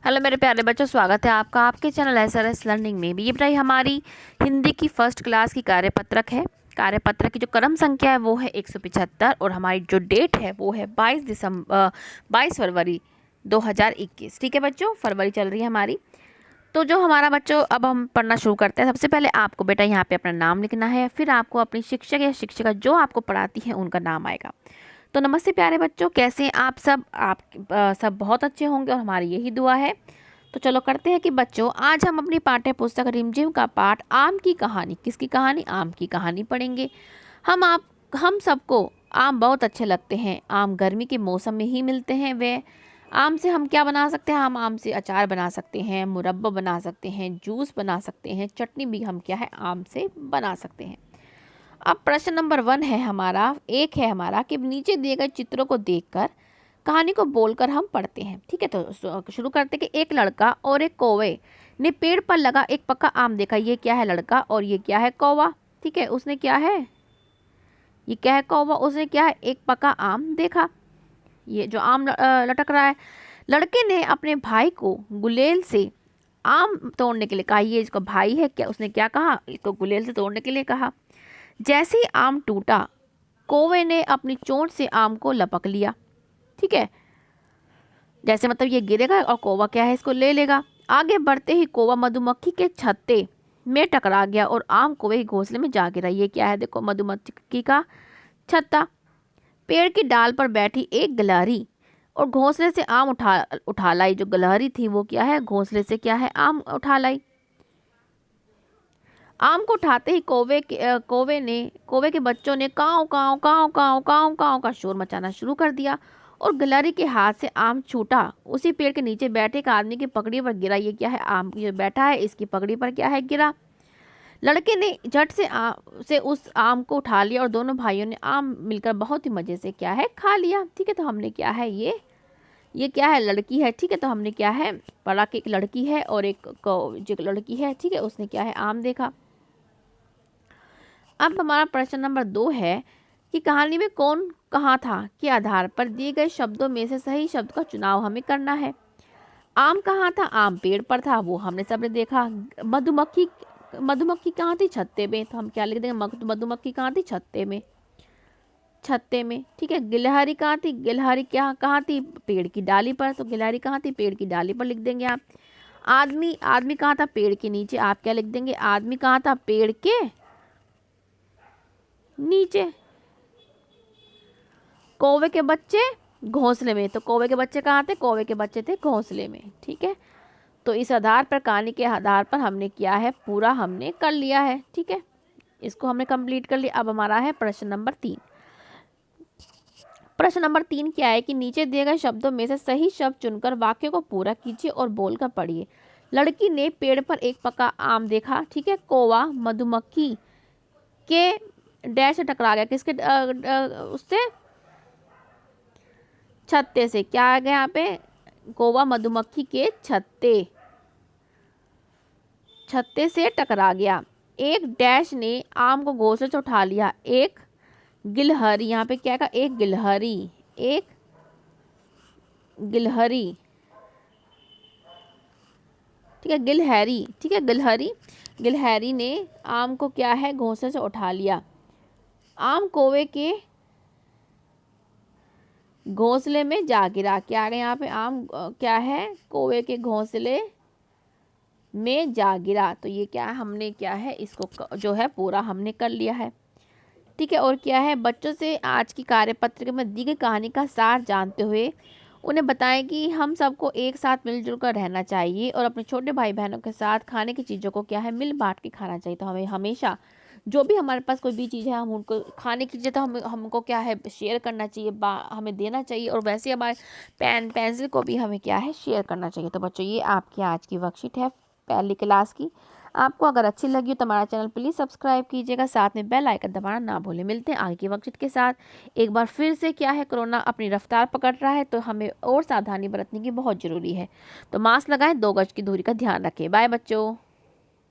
Hello मेरे प्यारे बच्चों, स्वागत है आपका आपके चैनल SRS लर्निंग में भी। ये बताइए, हमारी हिंदी की फर्स्ट क्लास की कार्यपत्रक है। कार्यपत्रक की जो क्रम संख्या है वो है 175 और हमारी जो डेट है वो है 22 फरवरी 2021। ठीक है बच्चों, फरवरी चल रही है हमारी। तो जो हमारा बच्चों, अब हम पढ़ना शुरू करते हैं। सबसे पहले आपको बेटा यहाँ पे अपना नाम लिखना है, फिर आपको अपनी शिक्षक या शिक्षिका जो आपको पढ़ाती है उनका नाम आएगा। तो नमस्ते प्यारे बच्चों, कैसे हैं आप सब? आप सब बहुत अच्छे होंगे और हमारी यही दुआ है। तो चलो करते हैं कि बच्चों, आज हम अपनी पाठ्य पुस्तक रिमझिम का पाठ आम की कहानी, किसकी कहानी? आम की कहानी पढ़ेंगे। हम सबको आम बहुत अच्छे लगते हैं। आम गर्मी के मौसम में ही मिलते हैं। वे आम से हम क्या बना सकते हैं? हम आम से अचार बना सकते हैं, मुरब्बा बना सकते हैं, जूस बना सकते हैं, चटनी भी हम क्या है आम से बना सकते हैं। अब प्रश्न नंबर 1 है हमारा, एक है हमारा कि नीचे दिए गए चित्रों को देखकर कहानी को बोलकर हम पढ़ते हैं। ठीक है, तो शुरू करते हैं कि एक लड़का और एक कौवे ने पेड़ पर लगा एक पका आम देखा। ये क्या है? लड़का और ये क्या है? कौवा। ठीक है, उसने क्या है? ये क्या है? कौवा। उसने क्या है? एक पका आम देखा। ये जो आम लटक रहा है। लड़के ने अपने भाई को गुलेल से आम तोड़ने के लिए कहा। ये इसका भाई है क्या? उसने क्या कहा? इसको गुलेल से तोड़ने के लिए कहा। जैसे ही आम टूटा, कौवे ने अपनी चोंच से आम को लपक लिया। ठीक है, जैसे मतलब ये गिरेगा और कौवा क्या है, इसको ले लेगा। आगे बढ़ते ही कौवा मधुमक्खी के छत्ते में टकरा गया और आम कौवे के घोंसले में जा गिरा। ये क्या है? देखो, मधुमक्खी का छत्ता। पेड़ की डाल पर बैठी एक गिलहरी और घोंसले से आम उठा लाई। जो गिलहरी थी वो क्या है? घोंसले से क्या है? आम उठा लाई। आम को उठाते ही कौवे के बच्चों ने काव काव काव काव काव काव का शोर मचाना शुरू कर दिया और गिलहरी के हाथ से आम छूटा उसी पेड़ के नीचे बैठे एक आदमी की पगड़ी पर गिरा। ये क्या है? आम जो बैठा है इसकी पगड़ी पर क्या है? गिरा। लड़के ने झट से उस आम को उठा लिया और दोनों भाइयों ने आम मिलकर बहुत ही मजे से क्या है? खा लिया। ठीक है, तो हमने क्या है? ये क्या है? लड़की है। ठीक है, तो हमने क्या है पढ़ा कि एक लड़की है और जो लड़की है, ठीक है, उसने क्या है? आम देखा। अब हमारा प्रश्न नंबर 2 है कि कहानी में कौन कहाँ था के आधार पर दिए गए शब्दों में से सही शब्द का चुनाव हमें करना है। आम कहाँ था? आम पेड़ पर था, वो हमने सबने देखा। मधुमक्खी मधुमक्खी कहाँ थी? छत्ते में। तो हम क्या लिख देंगे? मधुमक्खी कहाँ थी? छत्ते में। छत्ते में। ठीक है, गिलहरी कहाँ थी? गिलहरी क्या कहाँ थी? पेड़ की डाली पर। तो गिलहरी कहाँ थी? पेड़ की डाली पर लिख देंगे आप। आदमी आदमी कहाँ था? पेड़ के नीचे। आप क्या लिख देंगे? आदमी कहाँ था? पेड़ के नीचे। कौवे के बच्चे घोंसले में। तो कौवे के बच्चे कहाँ थे? कौवे के बच्चे थे घोंसले में। ठीक है, तो इस आधार पर, कहानी के आधार पर हमने किया है, पूरा हमने कर लिया है। ठीक है, इसको हमने कंप्लीट कर लिया। अब हमारा है प्रश्न नंबर 3। प्रश्न नंबर 3 क्या है कि नीचे दिए गए शब्दों में से सही शब्द चुनकर वाक्य को पूरा कीजिए और बोलकर पढ़िए। लड़की ने पेड़ पर एक पका आम देखा। ठीक है, कौवा मधुमक्खी के डैश से टकरा गया। किसके उससे? छत्ते से। क्या आ गया यहाँ पे? कौवा मधुमक्खी के छत्ते से टकरा गया। एक डैश ने आम को घोंसले से उठा लिया। एक गिलहरी, यहाँ पे क्या का? एक गिलहरी। ठीक है, गिलहरी। ठीक है, गिलहरी ने आम को क्या है? घोंसले से उठा लिया। आम कौवे के घोंसले में जा गिरा। क्या आ गया यहाँ पे? आम क्या है? कौवे के घोंसले में जा गिरा। तो ये क्या है? हमने क्या है इसको जो है पूरा हमने कर लिया है। ठीक है, और क्या है? बच्चों से आज की कार्यपत्र में दी गई कहानी का सार जानते हुए उन्हें बताएं कि हम सबको एक साथ मिलजुल कर रहना चाहिए और अपने छोटे भाई बहनों के साथ खाने की चीज़ों को क्या है? मिल बांट के खाना चाहिए। तो हमें हमेशा जो भी हमारे पास कोई भी चीज़ है, हम उनको खाने की चीज़ें, तो हमको क्या है? शेयर करना चाहिए, हमें देना चाहिए। और वैसे हमारे पेन पेंसिल को भी हमें क्या है? शेयर करना चाहिए। तो बच्चों, ये आपकी आज की वर्कशीट है पहली क्लास की। आपको अगर अच्छी लगी हो तो हमारा चैनल प्लीज़ सब्सक्राइब कीजिएगा, साथ में बेल आइकन दबाना ना भूलें। मिलते हैं आगे की वर्कशीट के साथ। एक बार फिर से क्या है, कोरोना अपनी रफ्तार पकड़ रहा है, तो हमें और सावधानी बरतने की बहुत ज़रूरी है। तो मास्क लगाएं, 2 गज की दूरी का ध्यान रखें। बाय बच्चों।